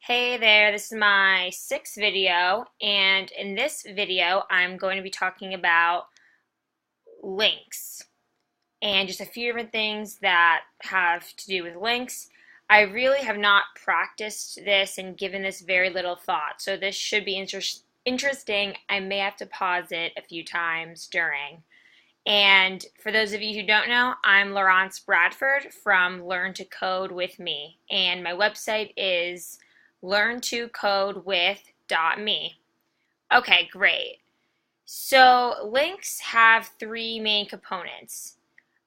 Hey there, this is my sixth video, and in this video I'm going to be talking about links and just a few different things that have to do with links. I really have not practiced this and given this very little thought, so this should be interesting. I may have to pause it a few times during. And for those of you who don't know, I'm Laurence Bradford from Learn to Code with Me, and my website is learntocodewith.me. Okay, great. So links have three main components.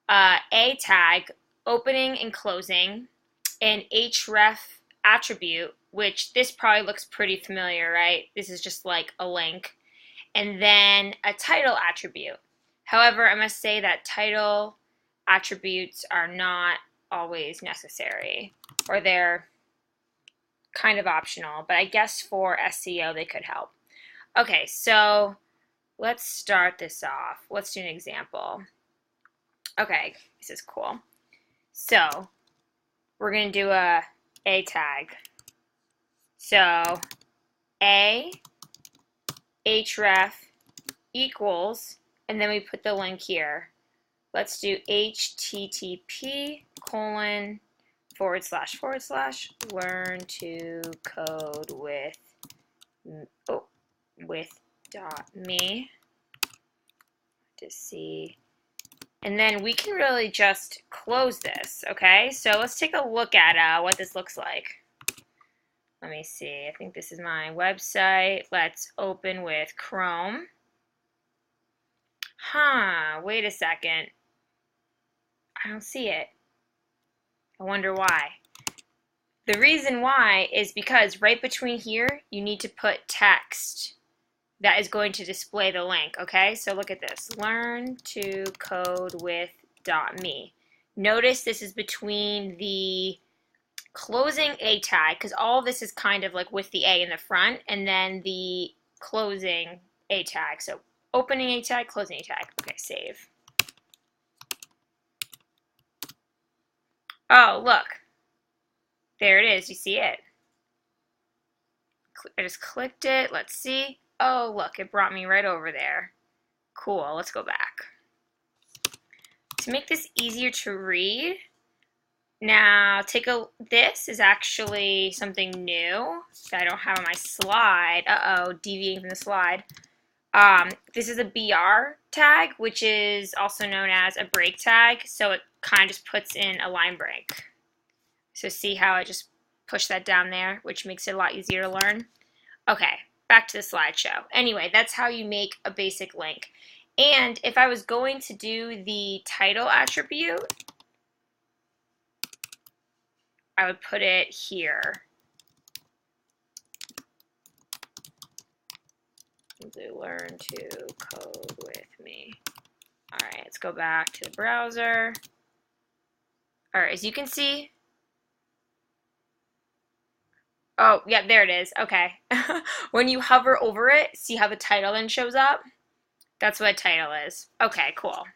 A tag, opening and closing, an href attribute, which this probably looks pretty familiar, right? This is just like a link. And then a title attribute. However, I must say that title attributes are not always necessary, or they're kind of optional, but I guess for SEO they could help. Okay, so let's start this off. Let's do an example. Okay, this is cool. So we're going to do a tag. So a href equals, and then we put the link here. Let's do http:// learn to code with.me to see. And then we can really just close this, okay? So let's take a look at what this looks like. Let me see. I think this is my website. Let's open with Chrome. Wait a second. I don't see it. I wonder why. The reason why is because right between here, you need to put text that is going to display the link, okay? So look at this, learntocodewith.me. Notice this is between the closing A tag, because all of this is kind of like with the A in the front, and then the closing A tag. So opening A tag, closing A tag. Okay, save. Oh, look. There it is. You see it? I just clicked it. Let's see. Oh, look. It brought me right over there. Cool. Let's go back. To make this easier to read, now this is actually something new that I don't have on my slide. Uh-oh, deviating from the slide. This is a BR tag, which is also known as a break tag. So it kind of just puts in a line break. So see how I just push that down there, which makes it a lot easier to learn. Okay, back to the slideshow. Anyway, that's how you make a basic link. And if I was going to do the title attribute, I would put it here. Learn to code with me. All right, let's go back to the browser. All right, as you can see, oh, yeah, there it is. Okay. When you hover over it, see how the title then shows up? That's what a title is. Okay, cool.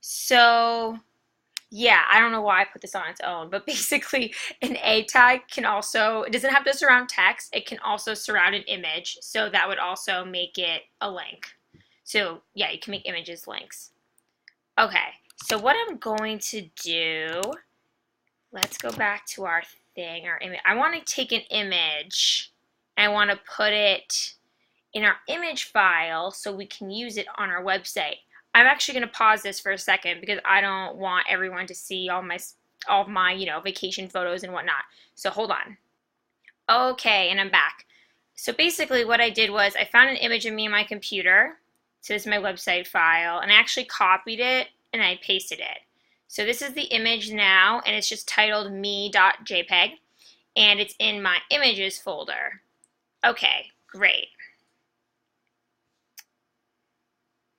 So, yeah, I don't know why I put this on its own, but basically an A tag can also, it doesn't have to surround text, it can also surround an image, so that would also make it a link. So, yeah, you can make images links. Okay, so what I'm going to do, let's go back to our thing, our image. I want to take an image and I want to put it in our image file so we can use it on our website. I'm actually going to pause this for a second because I don't want everyone to see all of my vacation photos and whatnot. So hold on. Okay, and I'm back. So basically what I did was I found an image of me on my computer. So this is my website file, and I actually copied it and I pasted it. So this is the image now, and it's just titled me.jpg, and it's in my images folder. Okay, great.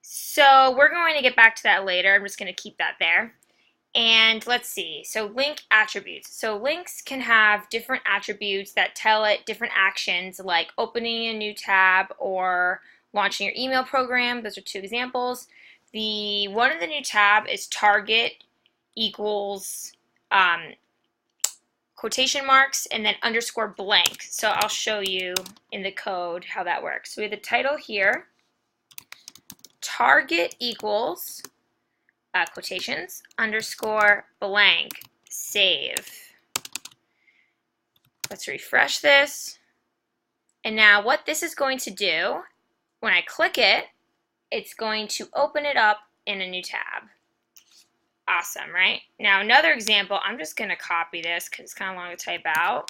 So we're going to get back to that later. I'm just going to keep that there. And let's see, so link attributes. So links can have different attributes that tell it different actions, like opening a new tab or launching your email program. Those are two examples. The one in the new tab is target equals quotation marks, and then underscore blank. So I'll show you in the code how that works. So we have the title here, target equals, quotations, underscore blank, save. Let's refresh this. And now what this is going to do, when I click it, it's going to open it up in a new tab. Awesome, right? Now another example, I'm just going to copy this because it's kind of long to type out.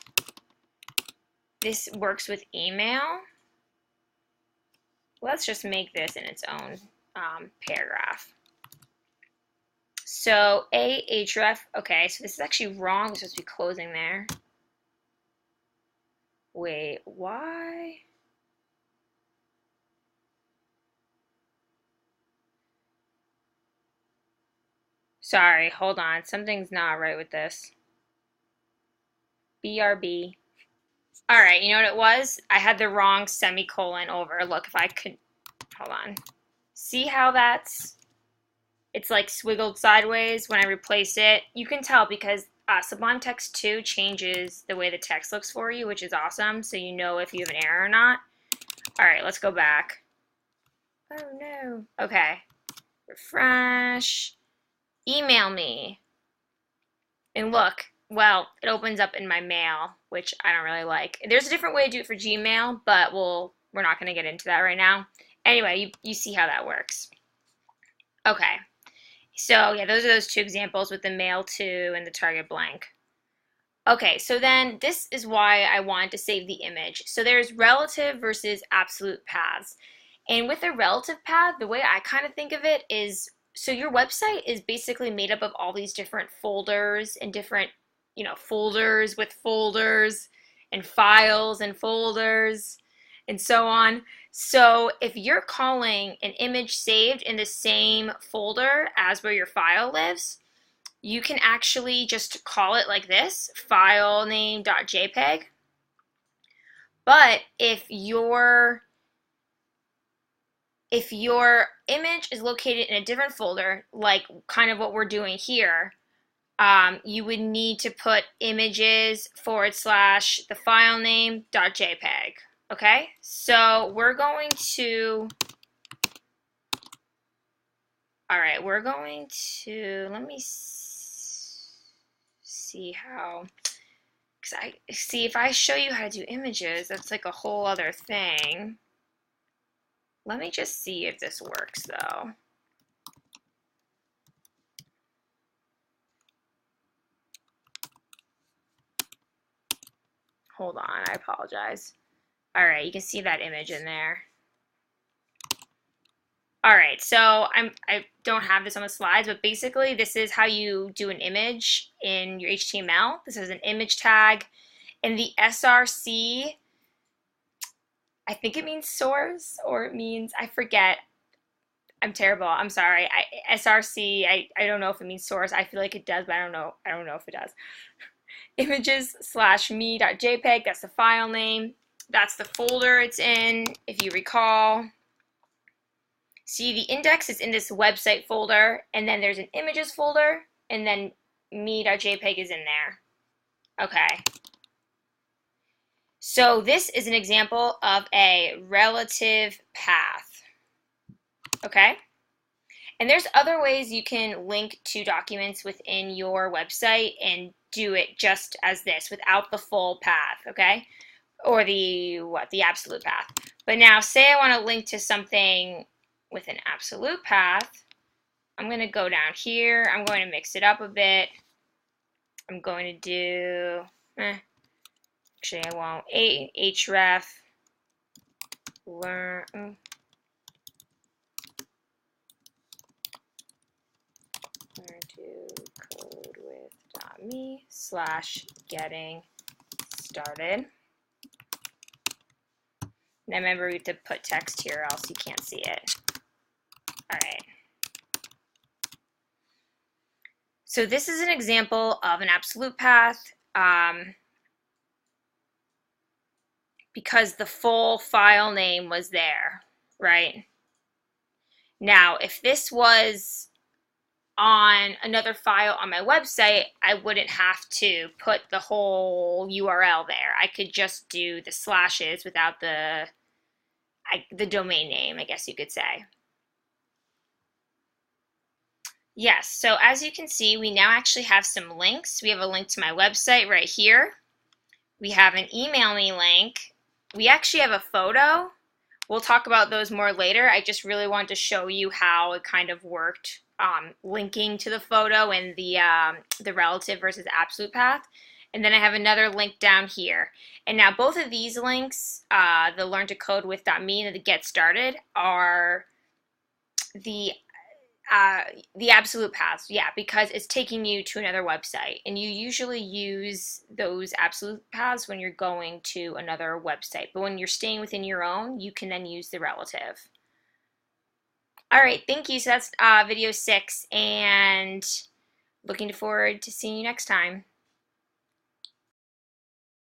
This works with email. Let's just make this in its own paragraph. So ahref, okay, so this is actually wrong. It's supposed to be closing there. Wait, why? Sorry, hold on. Something's not right with this. BRB. All right, you know what it was? I had the wrong semicolon over. Look, if I could, hold on. See how it's like swiggled sideways when I replace it? You can tell because Sublime Text 2 changes the way the text looks for you, which is awesome, so you know if you have an error or not. All right, let's go back. Oh no. Okay. Refresh. Email me. And look, well, it opens up in my mail, which I don't really like. There's a different way to do it for Gmail, but we're not going to get into that right now. Anyway, you see how that works. Okay. So yeah, those are those two examples with the mail to and the target blank. Okay, so then this is why I wanted to save the image. So there's relative versus absolute paths. And with a relative path, the way I kind of think of it is, so your website is basically made up of all these different folders and different, folders with folders and files and folders and so on. So if you're calling an image saved in the same folder as where your file lives, you can actually just call it like this, file name.jpg. But if your image is located in a different folder, like kind of what we're doing here, you would need to put images / the file name.jpg. Okay, so we're going to, all right, we're going to, let me see how, because if I show you how to do images, that's like a whole other thing. Let me just see if this works though. Hold on, I apologize. All right, you can see that image in there. All right, so I don't have this on the slides, but basically this is how you do an image in your HTML. This is an image tag. And the SRC, I think it means source, or it means, I forget. I'm terrible, I'm sorry. SRC, I don't know if it means source. I feel like it does, but I don't know if it does. Images / me.jpg, that's the file name. That's the folder it's in, if you recall. See, the index is in this website folder, and then there's an images folder, and then me.jpg is in there. Okay. So this is an example of a relative path. Okay? And there's other ways you can link to documents within your website and do it just as this, without the full path, okay? Or the absolute path. But now, say I want to link to something with an absolute path. I'm going to go down here. I'm going to mix it up a bit. I'm going to do, actually I won't, href, learn, learn to code with .me / getting started. Now remember, we have to put text here, else you can't see it. All right. So this is an example of an absolute path because the full file name was there, right? Now, if this was on another file on my website, I wouldn't have to put the whole URL there. I could just do the slashes without the domain name, I guess you could say. Yes, so as you can see, we now actually have some links. We have a link to my website right here. We have an email me link. We actually have a photo. We'll talk about those more later. I just really wanted to show you how it kind of worked, linking to the photo and the relative versus absolute path. And then I have another link down here. And now both of these links, the Learn to Code with.me and the Get Started, are the absolute paths, yeah, because it's taking you to another website, and you usually use those absolute paths when you're going to another website. But when you're staying within your own, you can then use the relative. All right, thank you. So that's video 6, and looking forward to seeing you next time.